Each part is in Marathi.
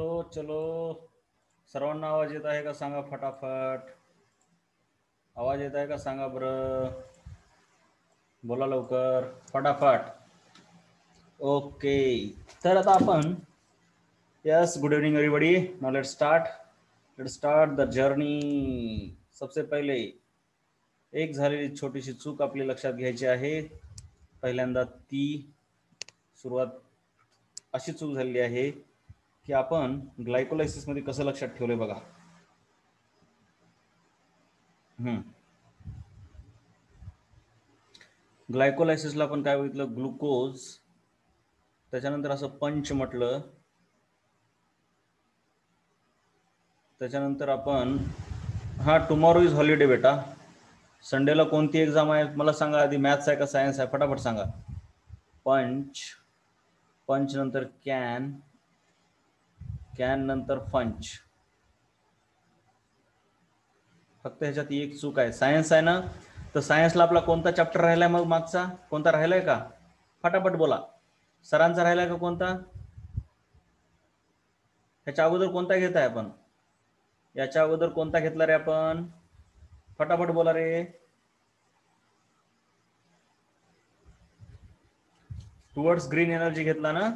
तो चलो, सर्वांना आवाज येत आहे का सांगा फटाफट. आवाज येत आहे का सांगा बरं, बोला लवकर फटाफट. ओके, तर आता आपण yes good evening everybody. Now let's start the journey. सबसे पहिले एक झालेली छोटीशी चूक आपली लक्षात घ्यायची आहे. पहिल्यांदा ती सुरुवात अशी चूक झालेली आहे की आपण ग्लायकोलायसिस मध्ये कसं लक्षात ठेवलंय बघा. ग्लायकोलायसिसला आपण काय बघितलं, ग्लुकोज, त्याच्यानंतर असं पंच म्हटलं, त्याच्यानंतर आपण टुमॉरो इज हॉलिडे बेटा. संडेला कोणती एक्झाम आहे मला सांगा आधी, मॅथ्स आहे का सायन्स आहे फटाफट सांगा. पंच नंतर कॅन नंतर फंच. फक्त ह्याच्यात एक चूक आहे, सायन्स आहे ना, तर सायन्सला आपला कोणता चॅप्टर राहिलाय मग मागचा, कोणता राहिलाय का फटाफट बोला. सरांचा राहिलाय का कोणता, ह्याच्या अगोदर कोणता घेताय आपण, याच्या अगोदर कोणता घेतला रे आपण, फटाफट बोला रे. टुवर्ड्स ग्रीन एनर्जी घेतला ना.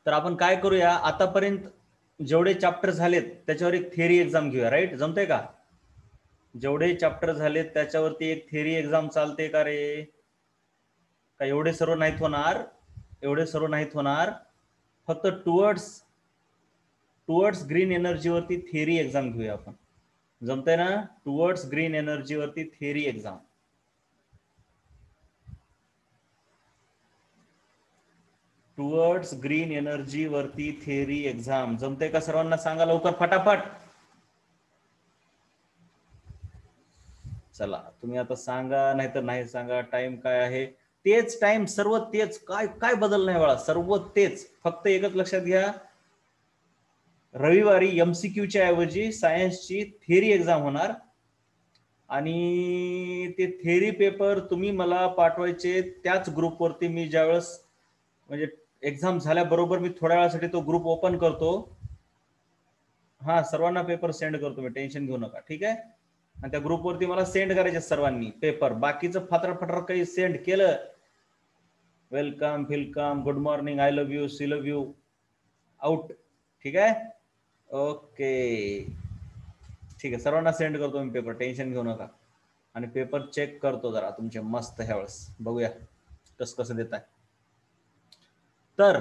तर आपण काय करूया, आतापर्यंत जेवढे चॅप्टर झालेत त्याच्यावर एक थिअरी एक्झाम घेऊया. राईट, जमतंय का? जेवढे चॅप्टर झालेत त्याच्यावरती एक थिअरी एक्झाम चालते का रे? का एवढे सर्व नाहीत होणार, फक्त टुवर्ड्स ग्रीन एनर्जी वरती थिअरी एक्झाम घेऊया आपण. जमतंय ना? टुवर्ड्स ग्रीन एनर्जी वरती theory exam. Towards green energy वरती थिअरी एक्झाम जमतंय का सर्वांना, सांगा लवकर फटाफट. चला तुम्ही आता सांगा, नाहीतर नाही सांगा. टाइम काय आहे, तेच टाइम, सर्व तेच, काय काय बदल नाही बाळा, सर्व तेच. फक्त एकच लक्षात घ्या, रविवारी एमसीक्यूच्या ऐवजी सायन्सची थिअरी एक्झाम होणार आणि ते थिअरी पेपर तुम्ही मला पाठवायचे त्याच ग्रुपवरती. मी ज्यावेळेस म्हणजे एक्झाम झाल्याबरोबर मी थोड्या वेळासाठी तो ग्रुप ओपन करतो. सर्वांना पेपर सेंड करतो मी, टेन्शन घेऊ नका, ठीक आहे. आणि त्या ग्रुपवरती मला सेंड करायचे सर्वांनी पेपर. बाकीचं फाटर काही सेंड केलं, वेलकम फिलकम good morning I love you see love you out, ठीक आहे. ओके ठीक आहे, सर्वांना सेंड करतो मी पेपर, टेन्शन घेऊ नका. आणि पेपर चेक करतो जरा तुमचे मस्त ह्यावेळेस, बघूया कसं देत आहे. तर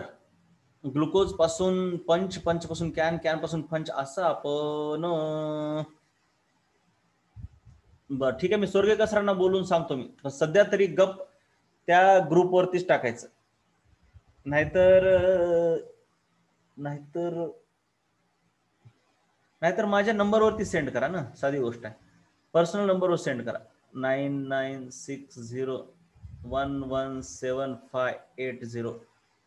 ग्लुकोज पासून पंच पासून कॅन पासून फंच, असं आपण बर ठीक आहे. मी स्वर्गीय सरांना बोलून सांगतो मी, सध्या तरी गप त्या ग्रुपवरतीच टाकायचं, नाहीतर माझ्या नंबरवरती सेंड करा ना, साधी गोष्ट आहे. पर्सनल नंबरवर सेंड करा, 9960117580.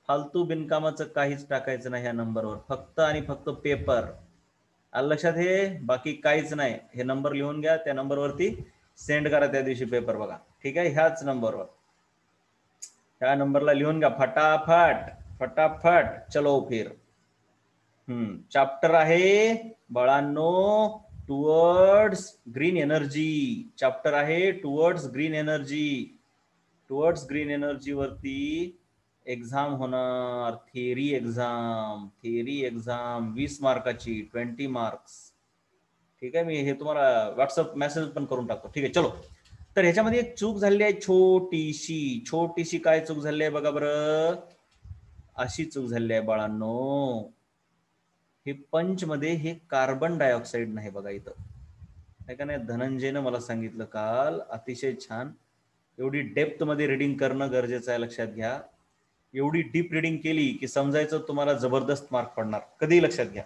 फालतू बिनकामाचं काहीच टाकायचं नाही ह्या नंबरवर, फक्त आणि फक्त पेपर. लक्षात हे, बाकी काहीच नाही. हे नंबर लिहून घ्या, त्या नंबरवरती सेंड करा त्या दिवशी पेपर बघा, ठीक आहे. ह्याच नंबरवर, ह्या नंबरला लिहून घ्या फटाफट. चलो फिर. चॅप्टर आहे बाळांनो टुवर्ड्स ग्रीन एनर्जी. चॅप्टर आहे टुवर्ड्स ग्रीन एनर्जी वरती एक्झाम होणार, थिअरी एक्झाम 20 मार्काची, 20 मार्क्स, ठीक आहे. मी हे तुम्हाला व्हॉट्सअप मेसेज पण करून टाकतो, ठीक आहे. चलो, तर ह्याच्यामध्ये एक चूक झाली आहे, छोटीशी. काय चूक झाली आहे बघा बरं, अशी चूक झाली आहे बाळांनो, हे पंच मध्ये हे कार्बन डायऑक्साईड नाही बघा इथं, आहे का नाही. धनंजयनं मला सांगितलं काल, अतिशय छान. एवढी डेप्थ मध्ये रिडिंग करणं गरजेचं आहे, लक्षात घ्या. एवढी डीप रिडिंग केली की समजायचं तुम्हाला जबरदस्त मार्क पडणार. कधी लक्षात घ्या,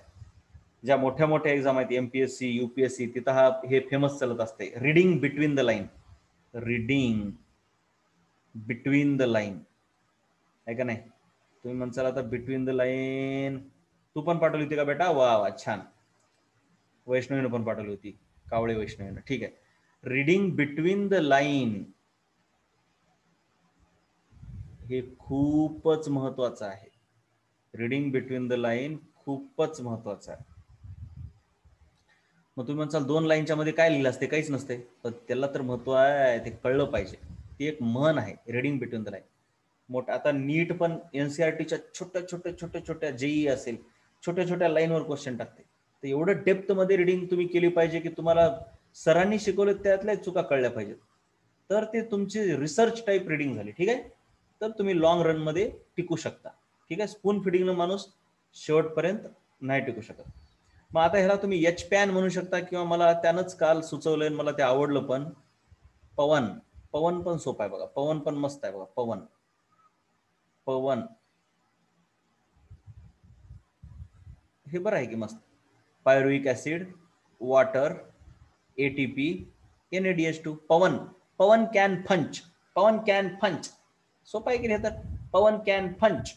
ज्या मोठ्या एक्झाम आहेत एमपीएससी यूपीएससी, तिथं हे फेमस चालत असते, रिडिंग बिटवीन द लाईन. आहे का नाही. तुम्ही म्हणसाल आता बिटवीन द लाईन तू पण पाठवली होती का बेटा, वा छान. वैष्णवीनं पण पाठवली होती, कावळे वैष्णवीनं, ठीक आहे. रीडिंग बिटवीन द लाईन हे खूपच महत्वाचं आहे. रीडिंग बिटवीन द लाईन खूपच महत्वाचं आहे. मग तुम्ही म्हणसाल 2 लाईनच्या मध्ये काय लिहिलं असते, काहीच नसते, पण त्याला तर महत्व आहे, ते कळलं पाहिजे. ती एक म्हण आहे, रीडिंग बिटवीन द लाईन. मोठं आता नीट पण एनसीआरटीच्या छोट्या जेई असेल, छोट्या लाईनवर क्वेश्चन टाकते. तर एवढं डेप्थ मध्ये रीडिंग तुम्ही केली पाहिजे की तुम्हाला सरांनी शिकवलं त्यातल्या चुका कळल्या पाहिजेत, तर ते तुमची रिसर्च टाईप रीडिंग झाली. ठीक आहे, तर तुम्ही लॉंग रन मध्ये टिकू शकता. ठीक आहे, स्पून फिडिंग माणूस शेवटपर्यंत नाही टिकू शकत. मग आता ह्याला तुम्ही एच पॅन म्हणू शकता, किंवा मला त्यानंच काल सुचवलंय, मला ते आवडलं पण, पवन. पवन पण सोपं आहे बघा, पवन पण मस्त आहे बघा. पवन पवन हे बरं आहे की मस्त. Pyruvic acid, water, ATP, NaDH2. Pawan. Pawan can पंच. पवन कॅन पंच. सोपं आहे की नाही? तर पवन कैन पंच.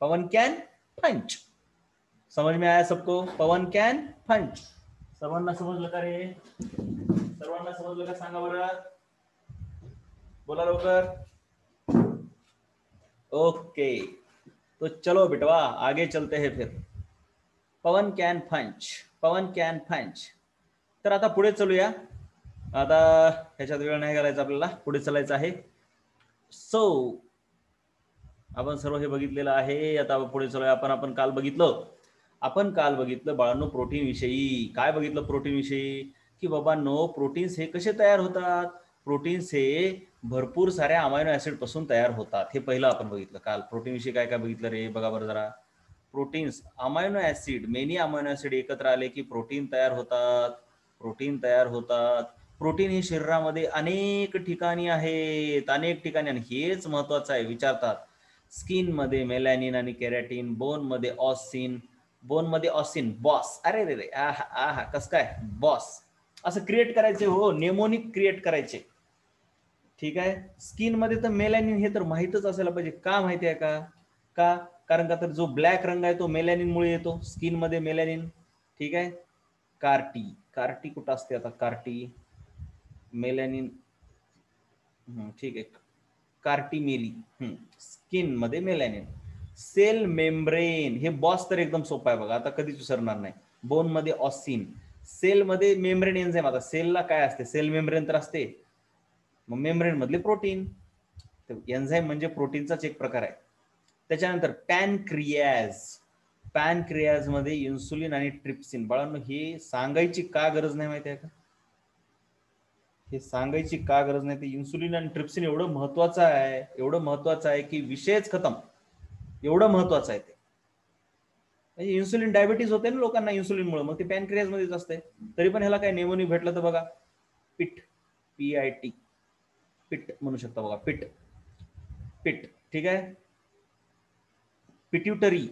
पवन कैन पंच. समझ में आया सबको? पवन कैन पंच. सर्वांना समजलं का रे? सर्वांना समजलं का? सांगा बरं, बोला लवकर. ओके, तो चलो बेटवा आगे चलते हैं फिर. पवन कैन पंच. पवन कैन पंच. तर आता पुढे चलूया. आता ह्याच्यात वेळ नाही घालायचा आपल्याला, पुढे चालायचं आहे. सो आपण सर्व हे बघितलेलं आहे. आता पुढे चलूया. आपण काल बघितलं बाळांनो प्रोटीन विषयी. काय बघितलं प्रोटीन विषयी? की बाबांनो प्रोटीन्स हे कसे तयार होतात. प्रोटीन्स हे भरपूर साऱ्या अमायनो ऍसिड पासून तयार होतात. हे पहिलं आपण बघितलं काल. प्रोटीन विषयी काय काय बघितलं रे, बघा बरं जरा. Proteins, amino acid, many amino acid एकत्र आले की प्रोटीन तयार होतात. प्रोटीन तयार होतात. प्रोटीन हे शरीरामध्ये अनेक ठिकाणी आहेत, अनेक ठिकाणी. आणि हेच महत्वाचं आहे, विचारतात. स्किन मध्ये मेलॅनिन आणि केरॅटिन, बोन मध्ये ऑसिन. बोन मध्ये ऑसिन बॉस. अरे रे रे, आहा आहा, कस काय बॉस असं क्रिएट करायचे हो, नेमोनिक क्रिएट करायचे. ठीक आहे, स्किन मध्ये तर मेलॅनिन हे तर माहितच असायला पाहिजे. का माहिती आहे का? का? कारण का तर जो ब्लॅक रंग आहे तो मेलॅनिन मुळे येतो, स्किन मध्ये मेलॅनिन. ठीक आहे, कार्टी. कार्टी कुठं असते आता? कार्टी मेलॅनिन, ठीक आहे, कार्टिमेली. स्किन मध्ये मेलॅनिन. सेल मेम्ब्रेन, हे बॉस तर एकदम सोपं आहे बघा, आता कधीच विसरणार नाही. बोन मध्ये ऑसिन. सेल मध्ये मेम्ब्रेन एन्झाईम. आता सेलला काय असते? सेल मेम्ब्रेन तर असते, मग मेम्ब्रेन मधले प्रोटीन. एन्झाईम म्हणजे प्रोटीनचाच एक प्रकार आहे. त्याच्यानंतर पॅनक्रियाज. पॅनक्रियाज मध्ये इन्सुलिन आणि ट्रिप्सिन. बाळांनो हे सांगायची का गरज नाही, माहिती आहे का? हे सांगायची का गरज नाही? ते इन्सुलिन आणि ट्रिप्सिन एवढं महत्वाचं आहे, एवढं महत्वाचं आहे की विषयच खतम. एवढं महत्वाचं आहे ते. म्हणजे इन्सुलिन, डायबिटीज होते ना लोकांना इन्सुलिनमुळे, मग ते पॅनक्रियाज मध्येच असते. तरी पण ह्याला काय नेमोनिक भेटलं तर बघा, पिट. PIT, पिट म्हणू शकता बघा, पिट. पिट. ठीक आहे. Pituitary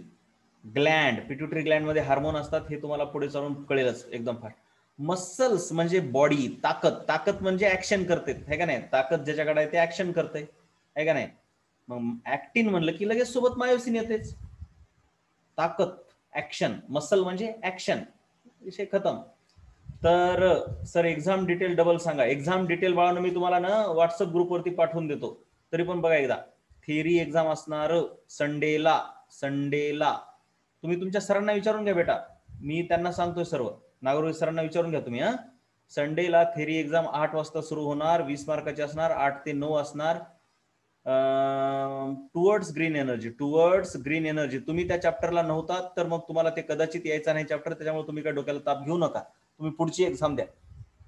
Gland. पिट्युटरी ग्लँड मध्ये हार्मोन असतात, हे तुम्हाला पुढे चालून कळेलच एकदम फार. मसल्स म्हणजे बॉडी, ताकद. ताकद म्हणजे ऍक्शन करते, है का नाही? ताकद ज्याच्याकडे आहे ते ऍक्शन करते, है का नाही? मग ऍक्टिन म्हणलं की लगेच सोबत मायोसिन येतेच. ताकद, ऍक्शन. मसल म्हणजे ऍक्शन, विषय खतम. तर सर एक्झाम डिटेल डबल सांगा. एक्झाम डिटेल बाळांनो मी तुम्हाला ना व्हॉट्सअप ग्रुपवरती पाठवून देतो, तरी पण बघा एकदा. थिअरी एक्झाम असणार संडेला. संडेला तुम्ही तुमच्या सरांना विचारून घ्या बेटा, मी त्यांना सांगतोय सर्व. नागरोळी सरांना विचारून घ्या तुम्ही. संडेला थिअरी एक्झाम 8 वाजता सुरू होणार, 20 मार्काची असणार, 8 ते 9 असणार. Towards green energy. Towards green energy. तुम्ही त्या चॅप्टरला नव्हतात तर मग तुम्हाला ते कदाचित यायचा नाही चॅप्टर, त्याच्यामुळे तुम्ही काय डोक्याला ताप घेऊ नका. तुम्ही पुढची एक्झाम द्या,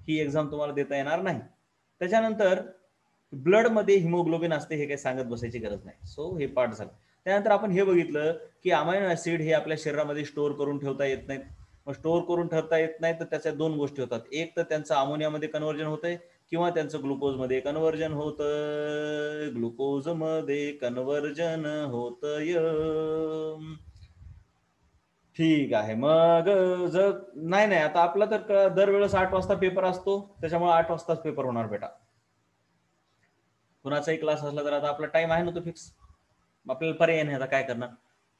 ही एक्झाम तुम्हाला देता येणार नाही. त्याच्यानंतर ब्लड मध्ये हिमोग्लोबिन असते, हे काही सांगत बसायची गरज नाही. सो हे पाठ झालं. त्यानंतर आपण हे बघितलं की अमायनो ऍसिड हे आपल्या शरीरामध्ये स्टोअर करून ठेवता येत नाहीत. मग स्टोअर करून ठेवता येत नाही तर त्याच्या 2 गोष्टी होतात. एक तर त्यांचं अमोनियामध्ये कन्व्हर्जन होतंय, किंवा त्यांचं ग्लुकोज मध्ये कन्व्हर्जन होतं. ग्लुकोज मध्ये कन्व्हर्जन होतंय. ठीक आहे. मग जर नाही आता आपला तर दरवेळेस 8 वाजता पेपर असतो, त्याच्यामुळे 8 वाजताच पेपर होणार बेटा. कुणाचाही क्लास असला तर आता आपला टाइम आहे ना तो फिक्स, आपल्याला पर्याय नाही, आता काय करणार.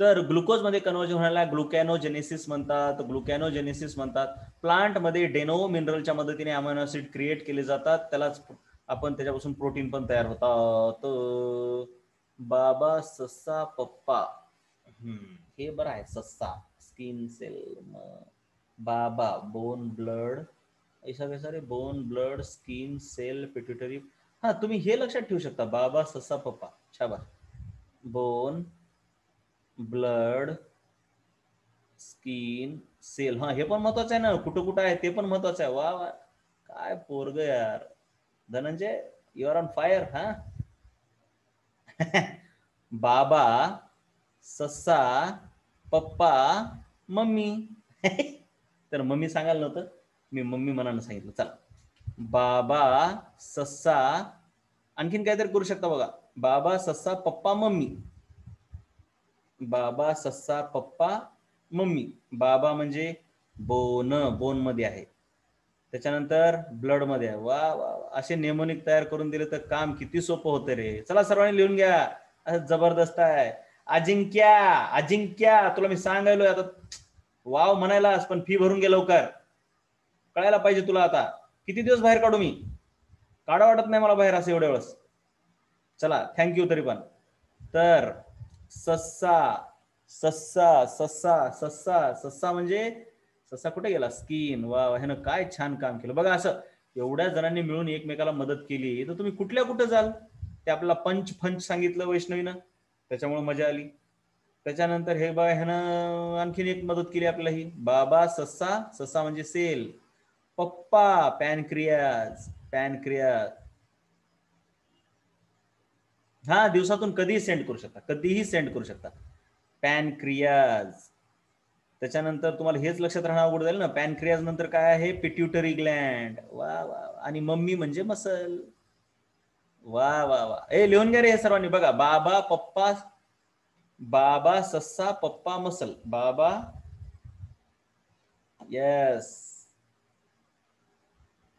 तर ग्लुकोज मध्ये कन्व्हर्जन होण्याला ग्लुकॅनोजेनेसिस म्हणतात, ग्लुकॅनोजेनेसिस म्हणतात. प्लांट मध्ये डेनो मिनरलच्या मदतीने अमायनो ऍसिड क्रिएट केले जातात, त्यालाच आपण त्याच्यापासून प्रोटीन पण तयार होतात. बाबा सस्सा पप्पा, हे बरं आहे. सस्सा स्किन सेल, बाबा बोन ब्लड, ऐसा वैसा रे, bone blood skin cell pituitary. हा, तुम्ही हे लक्षात ठेवू शकता, बाबा सस्सा पप्पा, छाबा, बोन ब्लड स्किन सेल. हा, हे पण महत्वाचं आहे ना, कुठं कुठं आहे ते पण महत्वाचं आहे. वा वा, काय पोरग यार Dhananjay, you are on fire. हा बाबा सस्सा पप्पा मम्मी. तर मम्मी सांगायला नव्हतं, मी मम्मी मनानं सांगितलं. चला, बाबा सस्सा, आणखीन काहीतरी करू शकता बघा. बाबा सस्सा पप्पा मम्मी, बाबा सस्सा पप्पा मम्मी. बाबा म्हणजे बोन, बोन मध्ये आहे, त्याच्यानंतर ब्लड मध्ये आहे. वा वा, असे नेमोनिक तयार करून दिले तर काम किती सोपं होतं रे. चला सर्वांनी लिहून घ्या, असं जबरदस्त आहे. अजिंक्या, अजिंक्या तुला मी सांगायलोय आता वाव म्हणायलास, पण फी भरून गे लवकर, कळायला पाहिजे तुला. आता किती दिवस बाहेर काढू मी, काढा वाटत नाही मला बाहेर असं एवढ्या वेळेस. चला थँक्यू तरी पण. तर सस्सा सस्सा सस्सा सस्सा सस्सा म्हणजे सस्सा कुठे गेला, स्किन. वा, ह्यानं काय छान काम केलं बघा. असं एवढ्या जणांनी मिळून एकमेकाला मदत केली तर तुम्ही कुठल्या कुठं जाल. ते आपल्याला पंच फंच सांगितलं वैष्णवीनं, त्याच्यामुळे मजा आली. त्याच्यानंतर हे बघा, ह्यानं आणखीन एक मदत केली आपल्याला ही. बाबा सस्सा, सस्सा म्हणजे सेल, पप्पा पॅनक्रियाज, पॅनक्रियाज. हा, दिवसातून कधीही सेंड करू शकता, कधीही सेंड करू शकता, पॅनक्रियाज. त्याच्यानंतर तुम्हाला हेच लक्षात राहणं अवघड जाईल ना, पॅनक्रियाज नंतर काय आहे, पिट्युटरी ग्लँड. वा वा, आणि मम्मी म्हणजे मसल. वा वा वा, ए लिहून घ्या रे हे सर्वांनी. बघा, बाबा पप्पा, बाबा सस्सा पप्पा मसल, बाबा, येस,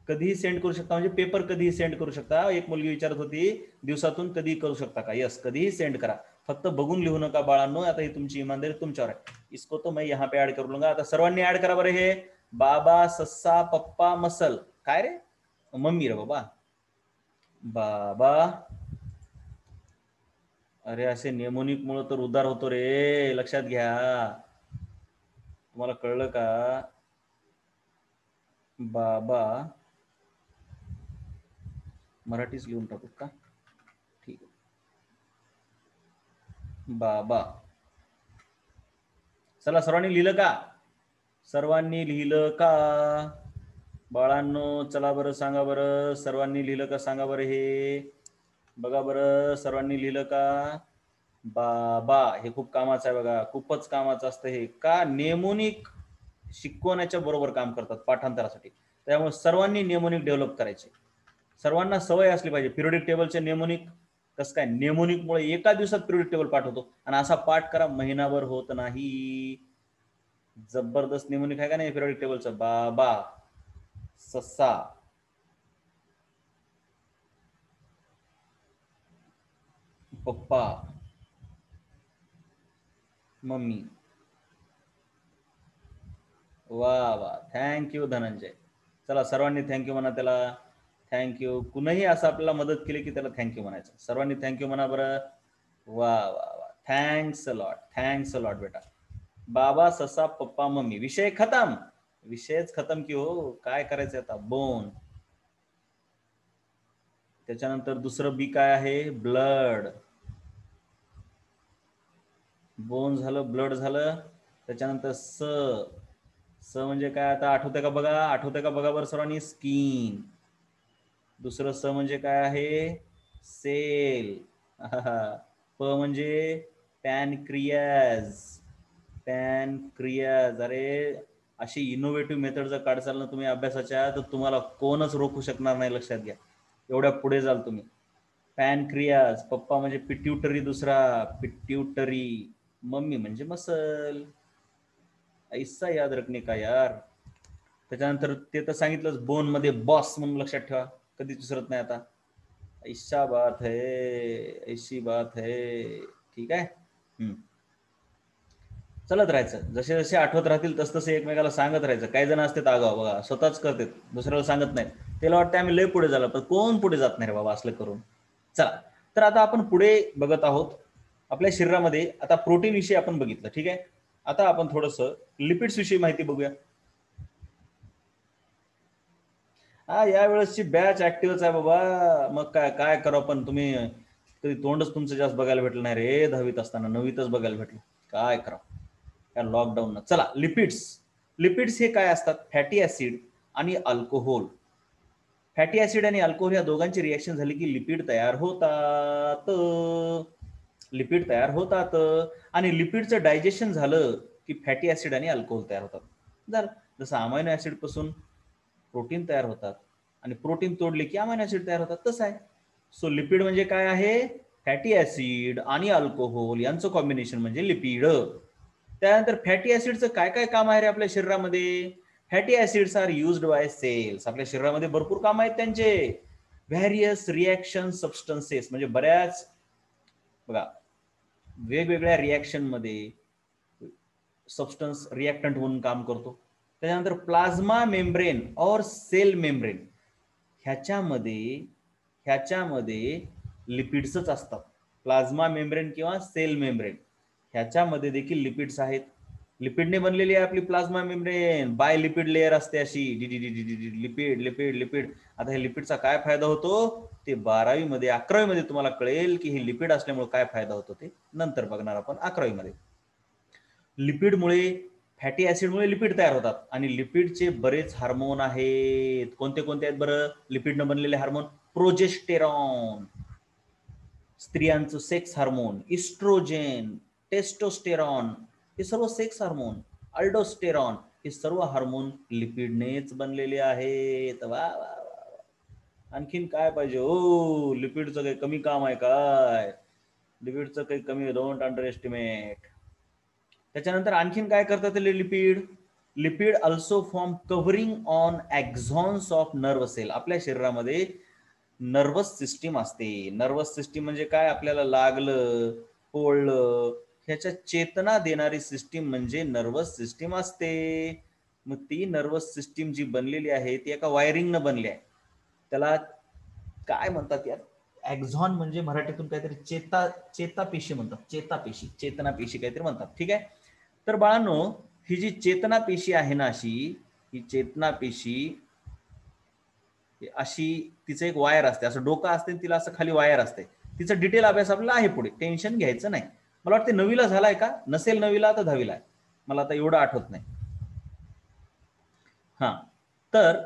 कधीही सेंड करू शकता, म्हणजे पेपर कधीही सेंड करू शकता. एक मुलगी विचारत होती दिवसातून कधी करू शकता का. यस, कधीही सेंड करा, फक्त बघून लिहू नका बाळांनो. आता ही तुमची इमानदारी तुमच्यावर आहे. इसको तो मैं यहाँ पे ऍड कर लूंगा. आता सर्वांनी ऍड करा बरं हे, बाबा सस्सा पप्पा मसल. काय रे, मम्मी रे बाबा, बाबा. अरे असे नेमोनिक मुळे तर उद्धार होतो रे, लक्षात घ्या. तुम्हाला कळलं का, बाबा, मराठीच लिहून टाकू का, ठीक आहे. बाबा, चला सर्वांनी लिहिलं का, सर्वांनी लिहिलं का बाळांनो. चला बरं सांगा बरं, सर्वांनी लिहिलं का सांगा बरं. हे बघा बरं, सर्वांनी लिहिलं का. बाबा हे खूप कामाचं आहे बघा, खूपच कामाचं असतं हे. का, नेमोनिक शिकवण्याच्या बरोबर काम करतात पाठांतरासाठी. त्यामुळे सर्वांनी नेमोनिक डेव्हलप करायचे, सर्वांना सवय असली पाहिजे. पिरियडिक टेबलचे नेमोनिक कसं काय, नेमोनिक मुळे एका दिवसात पिरियडिक टेबल पाठ होतो, आणि असा पाठ करा, महिनाभर होत नाही. जबरदस्त नेमोनिक आहे का नाही पिरियडिक टेबलचं. बाबा सस्सा पप्पा मम्मी. वा वा, थँक्यू धनंजय. चला सर्वांनी थँक्यू म्हणा त्याला, थँक्यू. कुणीही असं आपल्याला मदत केली की त्याला थँक्यू म्हणायचं. सर्वांनी थँक्यू म्हणा बरं. वा वा वा, thanks a lot, thanks a lot बेटा. बाबा ससा पप्पा मम्मी, विषय खतम. विषयच खतम की हो, काय करायचं आता, बोन. त्याच्यानंतर दुसरं बी काय आहे, ब्लड. बोन झालं, ब्लड झालं. त्याच्यानंतर स, स म्हणजे काय आता आठवतंय का बघा, आठवतंय का बघा बरं सर्वांनी, स्किन. दुसरं स म्हणजे काय आहे, सेल. प म्हणजे पॅनक्रियाज, पॅनक्रियाज. अरे अशी इनोव्हेटिव्ह मेथड जर काढचाल ना तुम्ही अभ्यासाच्या, तर तुम्हाला कोणच रोखू शकणार नाही, लक्षात घ्या. एवढ्या पुढे जाल तुम्ही. पॅनक्रियाज, पप्पा म्हणजे पिट्युटरी, दुसरा पिट्युटरी, मम्मी म्हणजे मसल. ऐसा याद रखने का यार. त्याच्यानंतर ते तर सांगितलंच, बोन मध्ये बॉस म्हणून लक्षात ठेवा, कधीच विसरत नाही आता. ऐसा बात है, ऐसी बात है, ठीक आहे. चालत राहायचं, जसे जसे आठवत राहतील तस तसे एकमेकाला सांगत राहायचं. काही जण असतात आगाव बघा, स्वतःच करतात, दुसऱ्याला सांगत नाहीत. त्याला वाटतं आम्ही लय पुढे झालं, पण कोण पुढे जात नाही रे बाबा असलं करून. चला, तर आता आपण पुढे बघत आहोत. आपल्या शरीरामध्ये आता प्रोटीन विषयी आपण बघितलं, ठीक आहे. आता आपण थोडंसं लिपिड्स विषयी माहिती बघूया. हा, यावेळेसची बॅच ऍक्टिव्हच आहे बाबा. मग काय काय करावं, पण तुम्ही कधी तोंडच तुमचं जास्त बघायला भेटलं नाही रे. 10वीत असताना 9वीतच बघायला भेटलं. काय करावं या लॉकडाऊन. चला, लिपिड्स. लिपिड्स हे काय असतात? फॅटी ऍसिड आणि अल्कोहोल. फॅटी ऍसिड आणि अल्कोहोल या दोघांची रिएक्शन झाली की लिपिड तयार होतात. लिपिड तयार होतात आणि लिपिडचं डायजेशन झालं की फॅटी ऍसिड आणि अल्कोहोल तयार होतात. झालं. जसं अमायनो ऍसिड पासून प्रोटीन तयार होतात आणि प्रोटीन तोडले की अमायनो ऍसिड तयार होतात, तसं आहे. सो लिपिड म्हणजे काय आहे? फॅटी ऍसिड आणि अल्कोहोल यांचं कॉम्बिनेशन म्हणजे लिपिड. त्यानंतर फॅटी ऍसिडचं काय काय काम आहे रे आपल्या शरीरामध्ये? Fatty acids are used by cells. आपल्या शरीरामध्ये भरपूर काम आहेत त्यांचे. व्हॅरियस रिॲक्शन सबस्टन्सेस म्हणजे बऱ्याच बघा वेगवेगळ्या रिॲक्शन मध्ये सबस्टन्स रिॲक्टंट म्हणून काम करतो. त्याच्यानंतर प्लाझ्मा मेम्ब्रेन और सेल मेम्ब्रेन ह्याच्यामध्ये लिपिड्सच असतात. प्लाझ्मा मेम्ब्रेन किंवा सेल मेम्ब्रेन ह्याच्यामध्ये देखील लिपिड्स आहेत. लिपिडने बनलेली आहे आपली plasma membrane. Bi lipid layer असते अशी लिपिड लिपिड लिपिड. आता हे लिपिडचा काय फायदा होतो ते 12वी मध्ये 11वी मध्ये तुम्हाला कळेल की हे लिपिड असल्यामुळे काय फायदा होतो ते नंतर बघणार आपण 11वी मध्ये. लिपिडमुळे फॅटी ऍसिडमुळे लिपिड तयार होतात आणि लिपिडचे बरेच हार्मोन आहेत. कोणते कोणते आहेत बरं लिपिडनं बनलेले हार्मोन? प्रोजेस्टेरॉन स्त्रियांचं सेक्स हार्मोन, इस्ट्रोजेन, टेस्टोस्टेरॉन हे सर्व सेक्स हार्मोन, अल्डोस्टेरॉन हे सर्व हार्मोन लिपिडनेच बनलेले आहेत. वा वा वा. आणखीन काय पाहिजे हो? लिपिडचं काही कमी काम आहे काय? लिपिडचं काही कमी, डोंट अंडर एस्टिमेट. त्याच्यानंतर आणखीन काय करतात lipid? Lipid also form covering on axons of nerve cell. आपल्या शरीरामध्ये नर्वस सिस्टीम असते. नर्वस सिस्टीम म्हणजे काय? आपल्याला लागलं, पोळलं ह्याच्या चेतना देणारी सिस्टीम म्हणजे नर्वस सिस्टीम असते. मग ती नर्वस सिस्टीम जी बनलेली आहे ती एका वायरिंगनं बनली आहे. त्याला काय म्हणतात यार? एक्झॉन म्हणजे मराठीतून काहीतरी चेतापेशी म्हणतात. चेतापेशी, चेतनापेशी काहीतरी म्हणतात, ठीक आहे. तर बाळांनो, ही जी चेतनापेशी आहे ना, ही चेतनापेशी अशी तिचं एक वायर असते, असं डोकं असते तिला असं खाली वायर असते. तिचं डिटेल अभ्यास आपल्याला आहे पुढे, टेन्शन घ्यायचं नाही. मला वाटतं 9वीला झालाय का? नसेल 9वीला तर 10वीला आहे, मला आता एवढं आठवत नाही. हा, तर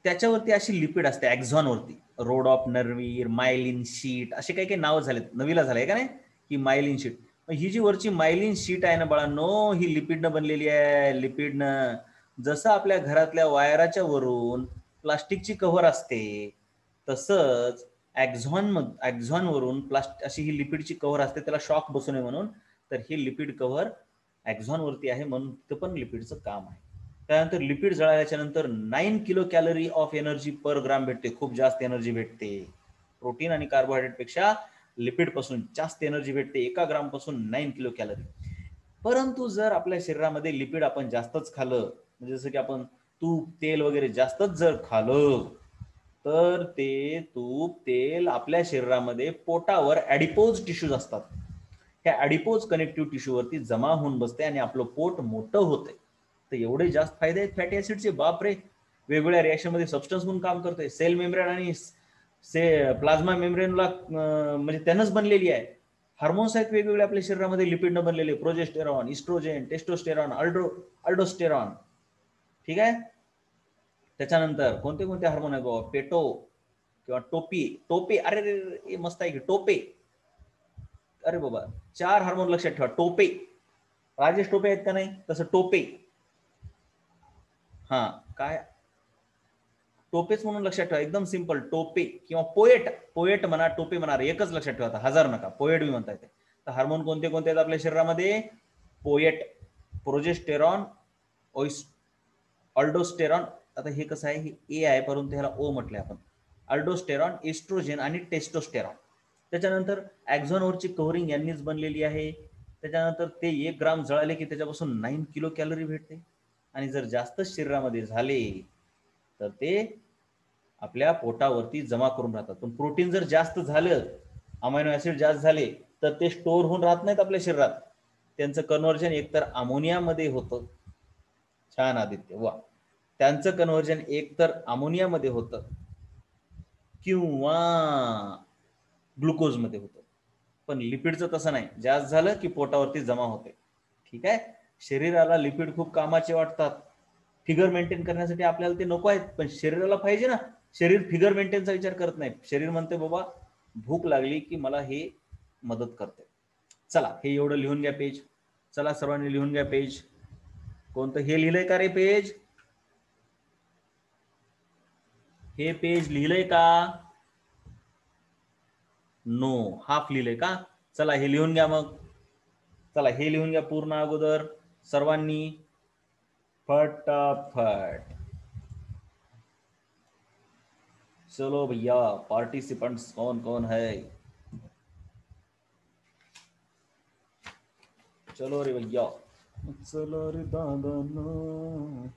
त्याच्यावरती अशी लिपिड असते एक्झॉनवरती. रोड ऑफ नर्व्हीर, मायलिन शीट असे काही काही नाव झालेत. 9वीला झालंय का नाही? ही मायलिन शीट. ही जी वरची मायलिन शीट आहे ना बाळांनो, ही लिपिडनं बनलेली आहे. लिपिडनं. जसं आपल्या घरातल्या वायराच्या वरून प्लास्टिकची कव्हर असते तसंच एक्झॉन वरून अशी ही लिपिडची कव्हर असते, त्याला शॉक बसू नये म्हणून. तर ही लिपिड कव्हर एक्झॉन वरती आहे म्हणून ते पण लिपिडचं काम आहे. त्यानंतर लिपिड जळाल्याच्या नंतर 9 किलो कॅलरी ऑफ एनर्जी पर ग्राम भेटते. खूप जास्त एनर्जी भेटते. प्रोटीन आणि कार्बोहायड्रेट पेक्षा लिपिड पासून जास्त एनर्जी भेटते. 1 ग्राम पासून 9 किलो कॅलरी. परंतु जर आपल्या शरीरामध्ये लिपिड आपण जास्तच खाल्लं, म्हणजे जसं की आपण तूप तेल वगैरे जास्तच जर खाल्लं, तर ते तूप तेल आपल्या शरीरामध्ये पोटावर ऍडिपोज टिश्यूज असतात, ह्या ऍडिपोज कनेक्टिव्ह टिश्यूवरती जमा होऊन बसते आणि आपलं पोट मोठं होते. तर एवढे जास्त फायदे आहेत फॅटी ऍसिडचे, बापरे. वेगवेगळ्या रिएक्शन मध्ये सबस्टन्स म्हणून काम करतोय. सेल मेम्ब्रेन आणि प्लाझ्मा मेम्ब्रेनला म्हणजे त्यानंच बनलेली आहे. हार्मोन्स आहेत वेगवेगळे आपल्या शरीरामध्ये लिपिडनं बनलेले. प्रोजेस्टेरॉन, इस्ट्रोजेन, टेस्टोस्टेरॉन, अल्डोस्टेरॉन, ठीक आहे. त्याच्यानंतर कोणते कोणते हार्मोन आहेत बाबा? पेटो किंवा टोपे. अरे मस्त आहे की टोपे. अरे बाबा, 4 हार्मोन लक्षात ठेवा. टोपे, राजेश टोपे आहेत का नाही? तसं टोपे. हा, काय टोपेच म्हणून लक्षात ठेवा, एकदम सिंपल. टोपे किंवा पोएट म्हणा, टोपे म्हणा, एकच लक्षात ठेवा. 1000 नका, पोएट बी म्हणता येते. तर हार्मोन कोणते कोणते आहेत आपल्या शरीरामध्ये? Poet, progesterone, aldosterone. आता हे कसं आहे, हे ए आहे परंतु ह्याला ओ म्हटलंय आपण. अल्डोस्टेरॉन, एस्ट्रोजेन आणि टेस्टोस्टेरॉन. त्याच्यानंतर एक्झॉनवरची कव्हरिंग यांनीच बनलेली आहे. त्याच्यानंतर ते 1 ग्राम जळाले की त्याच्यापासून 9 किलो कॅलरी भेटते. आणि जर जास्त शरीरामध्ये झाले तर ते आपल्या पोटावरती जमा करून राहतात. पण प्रोटीन जर जास्त झालं, अमायनो ऍसिड जास्त झाले, तर ते स्टोअर होऊन राहत नाहीत आपल्या शरीरात. त्यांचं कन्व्हर्जन एकतर अमोनियामध्ये होतं. छान आदित्य, वा. त्यांचं कन्व्हर्जन एकतर अमोनियामध्ये होतं किंवा ग्लुकोजमध्ये होतं. पण लिपिडचं तसं नाही, जास्त झालं की पोटावरती जमा होते. ठीक आहे. शरीराला लिपिड खूप कामाचे वाटतात. फिगर मेंटेन करण्यासाठी आपल्याला ते नको आहेत, पण शरीराला पाहिजे ना. शरीर फिगर मेंटेनचा विचार करत नाही. शरीर म्हणते बाबा भूक लागली की मला हे मदत करते. चला हे एवढं लिहून घ्या पेज. चला सर्वांनी लिहून घ्या पेज. कोणतं हे लिहिलंय का रे पेज? हे पेज लिहिलंय का? नो, हाफ लिहिलंय का? चला हे लिहून घ्या मग. चला हे लिहून घ्या पूर्ण अगोदर सर्वांनी फटाफट. चलो भैया, पार्टिसिपेंट्स कौन कौन है? चलो रे भैया, चलो रे दादा ना.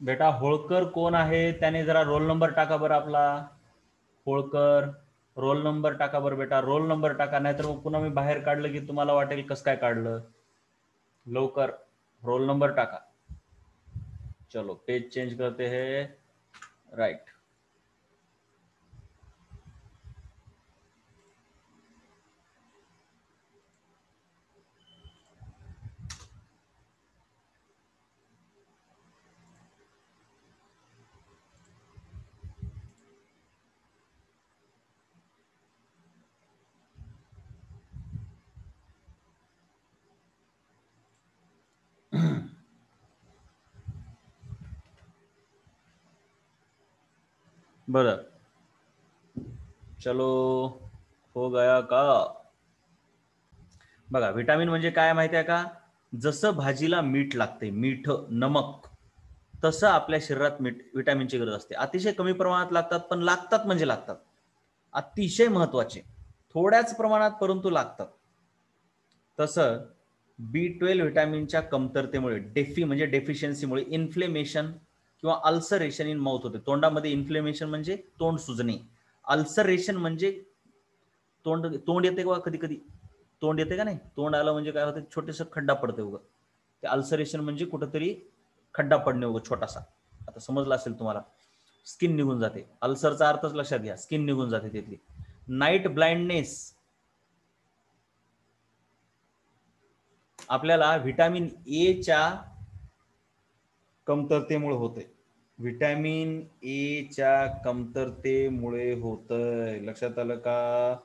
बेटा होळकर कोण आहे? त्याने जरा रोल नंबर टाका बरं आपला. होळकर रोल नंबर टाका बरं बेटा. रोल नंबर टाका, नाहीतर मग पुन्हा मी बाहेर काढलं की तुम्हाला वाटेल कसं काय काढलं. लवकर रोल नंबर टाका. चलो पेज चेंज करते हैं. राइट. बरं, चलो हो गया का? बघा, व्हिटॅमिन म्हणजे काय माहिती आहे का? जसं भाजीला मीठ लागते, मीठ, नमक, तसं आपल्या शरीरात व्हिटॅमिनची गरज असते. अतिशय कमी प्रमाणात लागतात, पण लागतात म्हणजे लागतात. अतिशय महत्वाचे, थोड्याच प्रमाणात परंतु लागतात. तसं B12 व्हिटॅमिनच्या कमतरतेमुळे, म्हणजे डेफिशियन्सीमुळे इन्फ्लेमेशन किंवा अल्सरेशन इन माउथ होते. तोंडामध्ये इन्फ्लेमेशन म्हणजे तोंड सुजणे, अल्सरेशन म्हणजे तोंड येते का कधी कधी, तोंड येते का नाही, तोंड आलं म्हणजे काय होतं, छोटेस खड्डा पडते उगं, ते अल्सरेशन म्हणजे कुठंतरी खड्डा पडणे उगं छोटासा. आता समजलं असेल तुम्हाला. स्किन निघून जाते, अल्सरचा अर्थच लक्षात घ्या, स्किन निघून जाते तिथली. नाईट ब्लाइंडनेस आपल्याला व्हिटॅमिन ए च्या कमतरतेमुळे होते. व्हिटॅमिन ए च्या कमतरतेमुळे होतंय, लक्षात आलं का?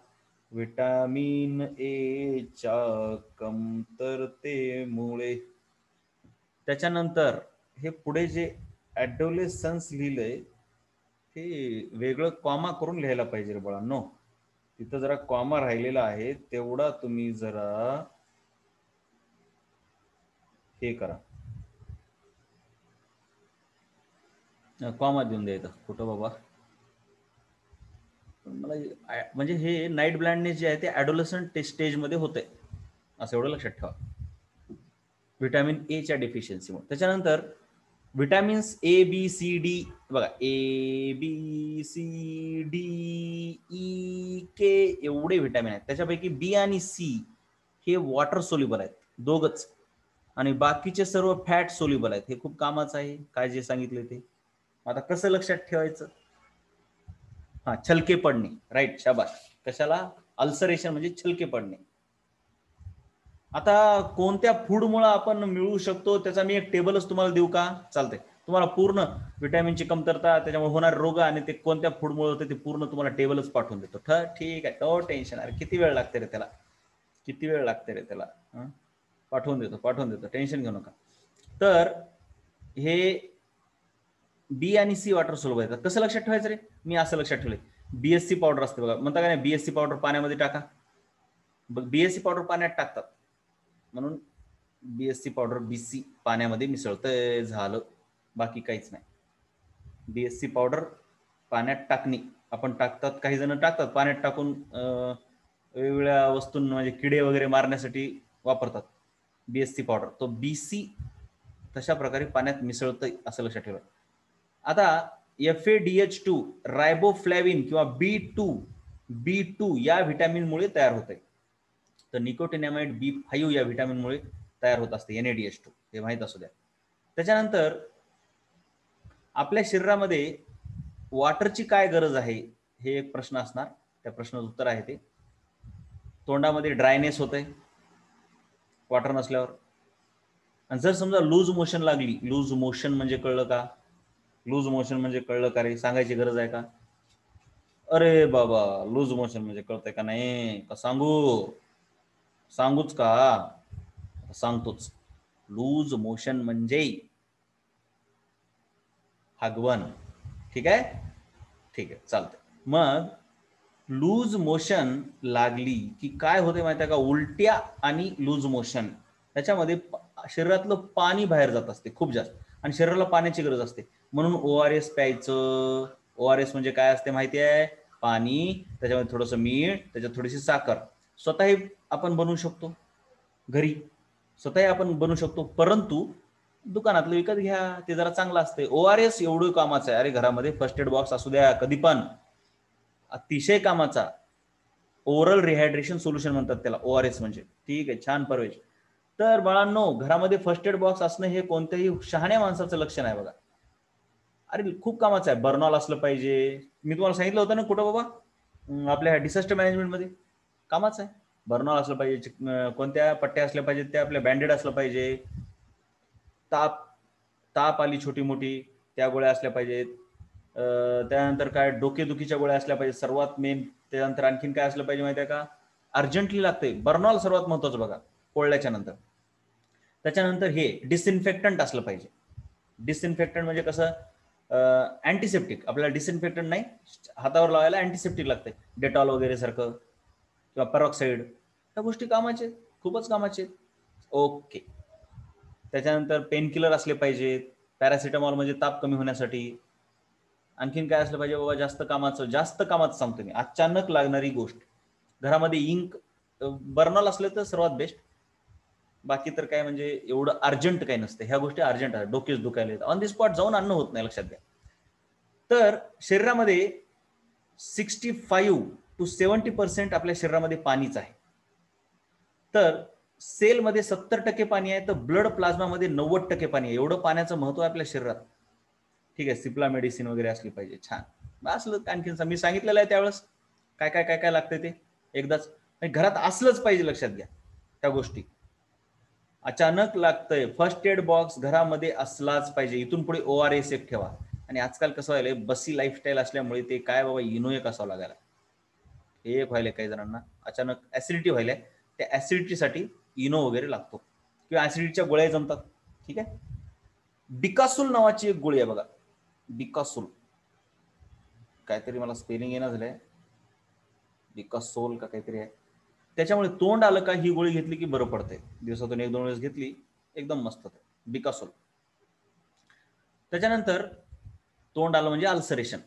व्हिटॅमिन ए च्या कमतरतेमुळे. त्याच्यानंतर हे पुढे जे ॲडोलेसन्स लिहिलंय हे वेगळं कॉमा करून लिहायला पाहिजे रे बाळांनो. तिथं जरा कॉमा राहिलेला आहे, तेवढा तुम्ही जरा हे करा, कॉमा देऊन द्यायचा कुठं बाबा. मला म्हणजे हे नाईट ब्लाइंडनेस जे आहे ते ॲडोलसंट स्टेजमध्ये होते, असं एवढं लक्षात ठेवा, व्हिटॅमिन ए च्या डेफिशियन्सीमुळे. त्याच्यानंतर vitamins A B C D, बघा A B C D E K एवढे व्हिटॅमिन आहेत. त्याच्यापैकी बी आणि सी हे वॉटर सोल्युबल आहेत दोघच, आणि बाकीचे सर्व फॅट सोल्युबल आहेत. हे खूप कामाचं आहे काय जे सांगितले ते. आता कसं लक्षात ठेवायचं? हा, छलके पडणे, राईट, शाबास. कशाला? अल्सरेशन म्हणजे छलके पडणे. आता कोणत्या फूडमुळे आपण मिळवू शकतो त्याचा मी एक टेबलच तुम्हाला देऊ का? चालतंय. तुम्हाला पूर्ण व्हिटॅमिनची कमतरता, त्याच्यामुळे होणारे रोग आणि ते कोणत्या फूडमुळे होते ते पूर्ण तुम्हाला टेबलच पाठवून देतो. ठीक आहे, नो टेन्शन. अरे किती वेळ लागते रे त्याला, किती वेळ लागते रे त्याला. पाठवून देतो, टेन्शन घेऊ नका. तर हे बी आणि सी वॉटर सोल्युबल आहेत. कसं लक्षात ठेवायचं रे? मी असं लक्षात ठेवलंय, बीएससी पावडर असते बघा, म्हणता का नाही बीएससी पावडर पाण्यामध्ये टाका. बीएससी पावडर पाण्यात टाकतात म्हणून बीएससी पावडर बीसी पाण्यामध्ये मिसळतंय, झालं, बाकी काहीच नाही. बीएससी पावडर पाण्यात टाकणे, आपण टाकतात, काही जण टाकतात पाण्यात टाकून वेगवेगळ्या वस्तूंना म्हणजे किडे वगैरे मारण्यासाठी वापरतात बीएससी पावडर. तो बीसी तशा प्रकारे पाण्यात मिसळतंय असं लक्षात ठेवा. आता FADH2 रायबोफ्लॅविन किंवा B2 या व्हिटॅमिनमुळे तयार होते. तर निकोटिनॅमाइड B5 या व्हिटॅमिनमुळे तयार होत असते, NADH2, हे माहीत असू द्या. त्याच्यानंतर आपल्या शरीरामध्ये वॉटरची काय गरज आहे हे एक प्रश्न असणार, त्या प्रश्नाचं उत्तर आहे ते तोंडामध्ये ड्रायनेस होते वॉटर नसल्यावर. आणि जर समजा लूज मोशन लागली, लूज मोशन म्हणजे कळलं का? लूज मोशन म्हणजे कळलं का रे? सांगायची गरज आहे का? अरे बाबा, लूज मोशन म्हणजे कळतंय का नाही? का सांगूच का? सांगतोच. लूज मोशन म्हणजे हगवण. ठीक आहे, ठीक आहे, चालतंय. मग लूज मोशन लागली की काय होते माहिती आहे का? उलट्या आणि लूज मोशन, त्याच्यामध्ये शरीरातलं पाणी बाहेर जात असते खूप जास्त, आणि शरीराला पाण्याची गरज असते. म्हणून ORS प्यायचं. ORS म्हणजे काय असते माहिती आहे? पाणी, त्याच्यामध्ये थोडंसं मीठ, त्याच्यात थोडीशी साखर. स्वतःही आपण बनवू शकतो घरी, स्वतःही आपण बनवू शकतो, परंतु दुकानातलं विकत घ्या, ते जरा चांगलं असते. ORS एवढं कामाचं आहे. अरे घरामध्ये फर्स्ट एड बॉक्स असू द्या, कधी पण अतिशय कामाचा. ओरल रिहायड्रेशन सोल्युशन म्हणतात त्याला ORS म्हणजे. ठीक आहे, छान परवेश. तर बाळांनो, घरामध्ये फर्स्ट एड बॉक्स असणं हे कोणत्याही शहाण्या माणसाचं लक्षण आहे बघा. अरे खूप कामाचं आहे. बर्नॉल असलं पाहिजे. मी तुम्हाला सांगितलं होतं ना कुठं बाबा, आपल्या डिझास्टर मॅनेजमेंटमध्ये कामाचं आहे. बर्नॉल असलं पाहिजे, कोणत्या पट्ट्या असल्या पाहिजेत त्या, आपल्या बँडेड असलं पाहिजे. ताप आली छोटी मोठी, त्या गोळ्या असल्या पाहिजेत. त्यानंतर काय, डोकेदुखीच्या गोळ्या असल्या पाहिजेत सर्वात मेन. त्यानंतर आणखीन काय असलं पाहिजे माहिती आहे का? अर्जंटली लागते बर्नॉल, सर्वात महत्वाचं बघा कोळल्याच्या नंतर. त्याच्यानंतर हे डिसइन्फेक्टंट असलं पाहिजे. डिसइन्फेक्टंट म्हणजे कसं, अँटीसेप्टिक. आपल्याला डिसइन्फेक्टंट नाही, हातावर लावायला अँटीसेप्टिक लागते, डेटॉल वगैरे सारखं किंवा पेरॉक्साईड. ह्या गोष्टी कामाचे, खूपच कामाचे. ओके. त्याच्यानंतर पेनकिलर असले पाहिजेत. पॅरासिटामॉल म्हणजे ताप कमी होण्यासाठी. आणखीन काय असलं पाहिजे बाबा, जास्त कामाचं सांगतो मी. अचानक लागणारी गोष्ट, घरामध्ये इंक, बर्नॉल असले तर सर्वात बेस्ट. बाकी तर काय म्हणजे एवढं अर्जंट काही नसतं. ह्या गोष्टी अर्जंट आहेत. डोकेच दुखायला ऑन दी स्पॉट जाऊन आणणं होत नाही, लक्षात घ्या. तर शरीरामध्ये 65 to 70% आपल्या शरीरामध्ये पाणीच आहे. तर सेलमध्ये 70% पाणी आहे, तर ब्लड प्लाझ्मामध्ये 90% पाणी आहे. एवढं पाण्याचं महत्व आहे आपल्या शरीरात. ठीक आहे. सिप्ला मेडिसिन वगैरे असली पाहिजे. छान असलं. आणखीन मी सांगितलेलं आहे त्यावेळेस काय काय काय काय लागतंय ते एकदाच. घरात असलंच पाहिजे, लक्षात घ्या त्या गोष्टी. अचानक लागतंय, फर्स्ट एड बॉक्स घरामध्ये असलाच पाहिजे. इथून पुढे ORS एक ठेवा. आणि आजकाल कसं व्हायलंय, बसी लाईफस्टाईल असल्यामुळे ते काय बाबा इनो एक असावं लागायला. हे एक व्हायलंय काही जणांना, अचानक ऍसिडिटी व्हायलाय. त्या ऍसिडिटीसाठी इनो वगैरे लागतो किंवा ऍसिडिटीच्या गोळ्या जमतात. ठीक आहे. डिकासूल नावाची एक गोळी आहे बघा, डिकासूल. काहीतरी मला स्पेलिंग येणं झालंय, डिकासोल का काहीतरी आहे. त्याच्यामुळे तोंड आलं का ही गोळी घेतली की बरं पडतंय. दिवसातून 1-2 वेळेस घेतली, एकदम मस्त. डिकासोल. त्याच्यानंतर तोंड आलं म्हणजे अल्सरेशन.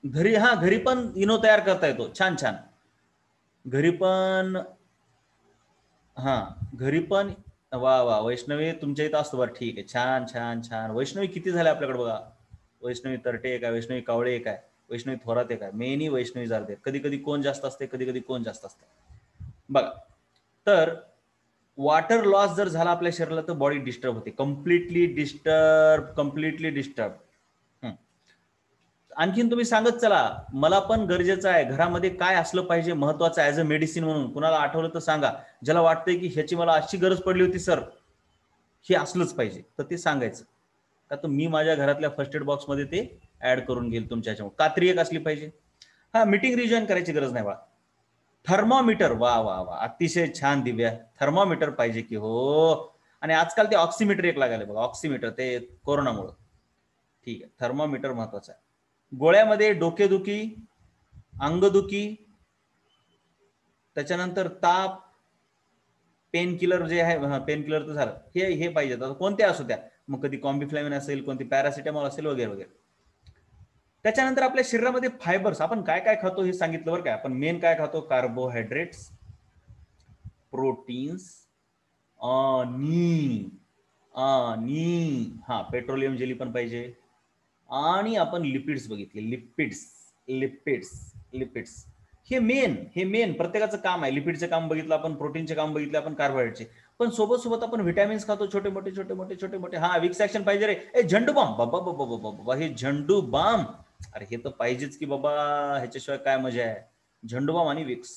घरी पण इनो तयार करता येतो. छान छान. घरी पण घरी पण. वा वा, वैष्णवी तुमच्या इथं असतो बरं. ठीक आहे. छान छान छान. वैष्णवी किती झाले आपल्याकडे बघा. वैष्णवी तरटे एक आहे, वैष्णवी कावळे एक आहे, वैष्णवी थोरात एक आहे. मेनी वैष्णवी जाते. कधी कधी कोण जास्त असते, कधी कधी कोण जास्त असते बघा. तर वॉटर लॉस जर झाला आपल्या शरीराला तर बॉडी डिस्टर्ब होते. Completely disturb. आणखीन तुम्ही सांगत चला, मला पण गरजेचं आहे. घरामध्ये काय असलं पाहिजे महत्वाचं ऍज अ मेडिसिन म्हणून. कुणाला आठवलं तर सांगा. ज्याला वाटतंय की ह्याची मला अशी गरज पडली होती सर, हे असलंच पाहिजे, तर ते सांगायचं. का तर मी माझ्या घरातल्या फर्स्ट एड बॉक्स मध्ये ते ऍड करून घेईल तुमच्या ह्याच्यावर. कात्री एक असली पाहिजे. मीटिंग रिजॉईन करायची गरज नाही बा. थर्मोमीटर. वा वा वा, अतिशय छान दिव्या. थर्मोमीटर पाहिजे की हो. आणि आजकाल ते ऑक्सिमीटर एक लागायला बघा, ऑक्सिमीटर, ते कोरोनामुळं. ठीक आहे. थर्मोमीटर महत्वाचं आहे. गोळ्यामध्ये डोकेदुखी, अंगदुखी, त्याच्यानंतर ताप, पेन किलर जे आहे, पेन किलर तर झालं, हे पाहिजे. कोणते असू द्या, मग कधी कॉम्बिफ्लाविन असेल, कोणती पॅरासिटामॉल असेल वगैरे वगैरे. त्याच्यानंतर आपल्या शरीरामध्ये फायबर्स, आपण काय काय खातो हे सांगितलं बरं काय. आपण मेन काय खातो, कार्बोहायड्रेट्स, प्रोटीन्स, आणि पेट्रोलियम जेली पण पाहिजे. आणि आपण लिपिड्स बघितले, लिपिड्स हे मेन प्रत्येकाचं काम आहे. लिपिडचं काम बघितलं आपण, प्रोटीनचे काम बघितले आपण, कार्बोहायड्रेटचे. पण सोबत आपण व्हिटॅमिन्स खातो, छोटे मोठे. विक्स ऍक्शन पाहिजे रे. झंडू बाम, बाबा हे झंडू बाम. अरे हे तर पाहिजेच की बाबा, ह्याच्याशिवाय काय मजा आहे. झंडू बाम आणि विक्स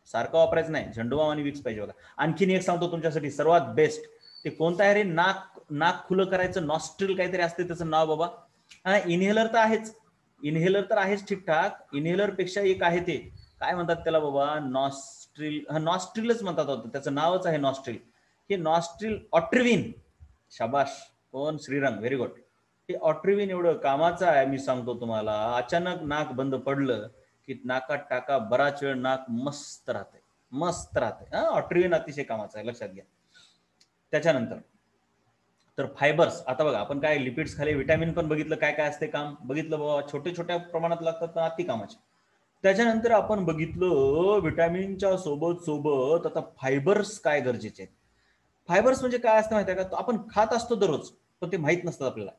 सारखं वापरायचं नाही, झंडू बाम आणि विक्स पाहिजे बघा. आणखीन एक सांगतो तुमच्यासाठी सर्वात बेस्ट, ते कोणतं आहे रे, नाक खुलं करायचं, नॉस्ट्रिल काहीतरी असते त्याचं नाव बाबा. इनहेलर तर आहेच ठीकठाक. इनहेलर पेक्षा एक आहे, ते काय म्हणतात त्याला बाबा, नॉस्ट्रिलच म्हणतात होतं, त्याचं नावच आहे नॉस्ट्रिल. हे नॉस्ट्रिल ऑट्रिविन. शाबाश. कोण, श्रीरंग, व्हेरी गुड. हे ऑट्रिविन एवढं कामाचं आहे, मी सांगतो तुम्हाला. अचानक नाक बंद पडलं की नाकात टाका, बराच वेळ नाक मस्त राहते. ऑट्रिविन अतिशय कामाचं आहे, लक्षात घ्या. त्याच्यानंतर तर फायबर्स. आता बघा, आपण काय लिपिड्स खाले, विटॅमिन पण बघितलं काय काय असते काम, बघितलं बाबा. छोट्या प्रमाणात लागतात पण अति कामाचे. त्याच्यानंतर आपण बघितलं विटॅमिनच्या सोबत आता फायबर्स काय गरजेचे आहेत. फायबर्स म्हणजे काय असतं माहिती आहे का, आपण खात असतो दररोज पण ते माहित नसतं आपल्याला.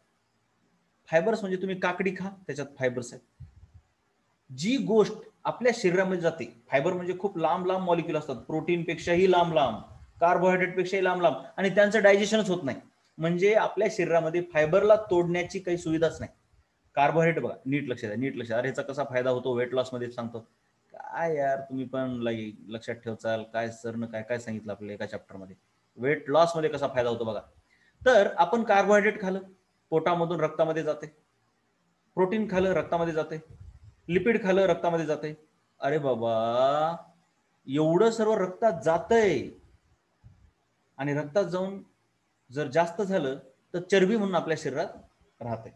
फायबर्स म्हणजे तुम्ही काकडी खा, त्याच्यात फायबर्स आहेत. जी गोष्ट आपल्या शरीरामध्ये जाते, फायबर म्हणजे खूप लांब मॉलिक्यूल असतात, प्रोटीन पेक्षाही लांब, कार्बोहायड्रेट पेक्षाही लांब, आणि त्यांचं डायजेशनच होत नाही. म्हणजे आपल्या शरीरामध्ये फायबरला तोडण्याची काही सुविधाच नाही. कार्बोहायड्रेट बघा, नीट लक्ष द्या. अरे ह्याचा कसा फायदा होतो वेट लॉस मध्ये सांगतो. काय यार, तुम्ही पण लक्षात ठेवचाल काय सरनं काय काय सांगितलं आपल्याला एका चॅप्टर मध्ये. वेट लॉस मध्ये कसा फायदा होतो बघा. तर आपण कार्बोहायड्रेट खाल्लं, पोटामधून रक्तामध्ये जाते. प्रोटीन खाल्लं, रक्तामध्ये जाते. लिपिड खाल्लं, रक्तामध्ये जाते. अरे बाबा, एवढं सर्व रक्तात जातंय, आणि रक्तात जाऊन जर जास्त झालं तर चरबी म्हणून आपल्या शरीरात राहते.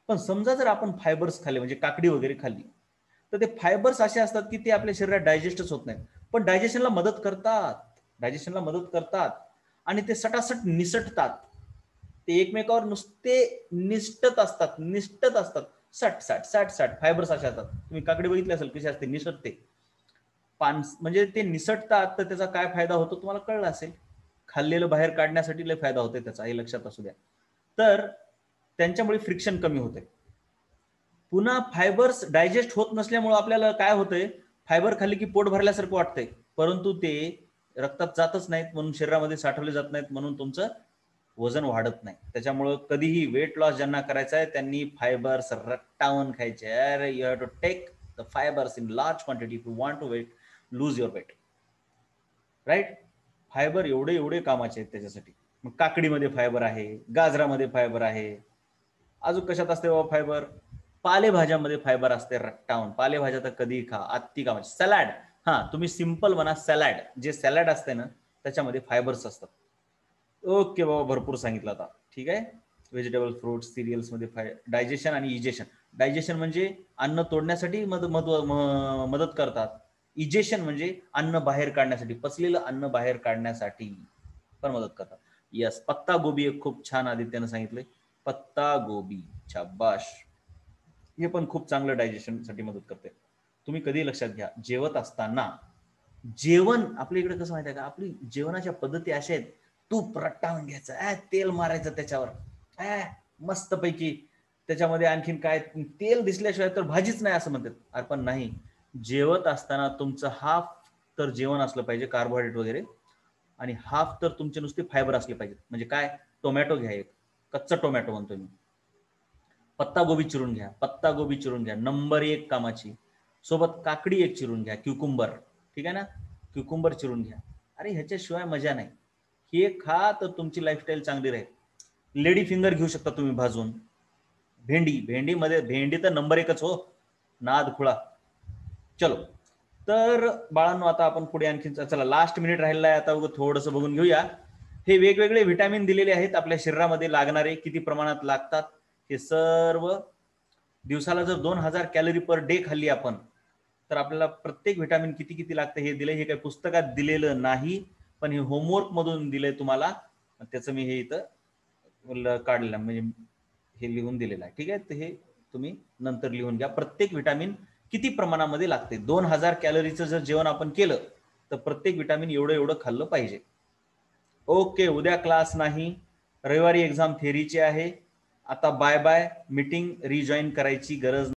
पण समजा जर आपण फायबर्स खाल्ले म्हणजे काकडी वगैरे खाल्ली तर ते फायबर्स असे असतात की ते आपल्या शरीरात डायजेस्टच होत नाहीत, पण डायजेशनला मदत करतात, डायजेशनला मदत करतात आणि ते सटासट निसटतात. ते एकमेकावर नुसते निष्ठत असतात. सट सट सट सट फायबर्स असे असतात. तुम्ही काकडी बघितली असेल कशी असते, निसटते. म्हणजे ते निसटतात तर त्याचा काय फायदा होतो तुम्हाला कळलं असेल. खाल्लेलं बाहेर काढण्यासाठी लय फायदा होतोय त्याचा, हे लक्षात असू द्या. तर त्यांच्यामुळे फ्रिक्शन कमी होते. पुन्हा फायबर्स डायजेस्ट होत नसल्यामुळे आपल्याला काय होतंय, फायबर खाल्ली की पोट भरल्यासारखं वाटतंय, परंतु ते रक्तात जातच नाहीत, म्हणून शरीरामध्ये साठवले जात नाहीत, म्हणून तुमचं वजन वाढत नाही. त्याच्यामुळे कधीही वेट लॉस ज्यांना करायचा आहे त्यांनी फायबर्स रट्टावून खायचे. अरे you have to take the fibres in large quantity if you want to lose your weight, right. Fibre एवढे एवढे कामाचे आहेत त्याच्यासाठी. मग काकडीमध्ये फायबर आहे, गाजरामध्ये फायबर आहे. अजून कशात असते बाबा फायबर? पालेभाज्यामध्ये फायबर असते रट्टावून. पालेभाज्या तर कधीही खा, अति कामाची. सॅलड, हा तुम्ही सिंपल म्हणा सॅलड, जे सॅलड असते ना त्याच्यामध्ये फायबर्स असतात. ओके बाबा, भरपूर सांगितलं आता, ठीक आहे. व्हेजिटेबल, फ्रूट, सिरियल्स मध्ये डायजेशन आणि इजेशन. डायजेशन म्हणजे अन्न तोडण्यासाठी मदत करतात. इजेशन म्हणजे अन्न बाहेर काढण्यासाठी, पचलेलं अन्न बाहेर काढण्यासाठी पण मदत करतात. यस, पत्ता गोबी एक खूप छान आदित्यनं सांगितलंय. पत्ता गोबी, शाबाश. हे पण खूप चांगलं डायजेशनसाठी मदत करते. तुम्ही कधी लक्षात घ्या, जेवत असताना जेवण आपल्या इकडे कसं माहिती आहे का, आपली जेवणाच्या पद्धती अशा आहेत, तूप रट्टावून घ्यायचं, तेल मारायचं त्याच्यावर, मस्तपैकी. त्याच्यामध्ये आणखीन काय, तेल दिसल्याशिवाय तर भाजीच नाही असं म्हणतात. अरे पण नाही, जेवत असताना तुमचं हाफ तर जेवण असलं पाहिजे कार्बोहायड्रेट वगैरे, आणि हाफ तर तुमचे नुसते फायबर असले पाहिजे. म्हणजे काय, टोमॅटो घ्या, एक कच्चा टोमॅटो म्हणतो मी, पत्ता गोबी चिरून घ्या, पत्ता गोबी चिरून घ्या, नंबर 1 कामाची. सोबत काकडी एक चिरून घ्या, क्युकुंबर, ठीक आहे ना, क्युकुंबर चिरून घ्या. अरे ह्याच्याशिवाय मजा नाही. हे खा तर तुमची लाईफस्टाईल चांगली राहील. लेडी फिंगर घेऊ शकता तुम्ही भाजून. भेंडी तर नंबर 1च हो, नाद खुळा. चलो, तर बाळांनो आता आपण पुढे आणखी, चला लास्ट मिनिट राहिलेला आहे आता, थोडंसं बघून घेऊया. हे वेगवेगळे व्हिटॅमिन दिलेले आहेत आपल्या शरीरामध्ये लागणारे, किती प्रमाणात लागतात हे सर्व. दिवसाला जर 2000 कॅलरी पर डे खाल्ली आपण तर आपल्याला प्रत्येक व्हिटॅमिन किती किती लागतं हे दिलंय. हे काही पुस्तकात दिलेलं नाही, पण हे होमवर्क मधून दिलंय तुम्हाला. त्याचं मी हे इथं काढलेलं म्हणजे हे लिहून दिलेलं आहे, ठीक आहे. तर हे तुम्ही नंतर लिहून घ्या. प्रत्येक व्हिटॅमिन किती प्रमाणामध्ये लागते. 2000 कॅलरीचं जर जेवण आपण केलं तर प्रत्येक व्हिटॅमिन एवढं एवढं खाल्लं पाहिजे. ओके, उद्या क्लास नाही, रविवारी एक्झाम थेरीची आहे. आता बाय बाय. मीटिंग रिजॉईन करायची गरज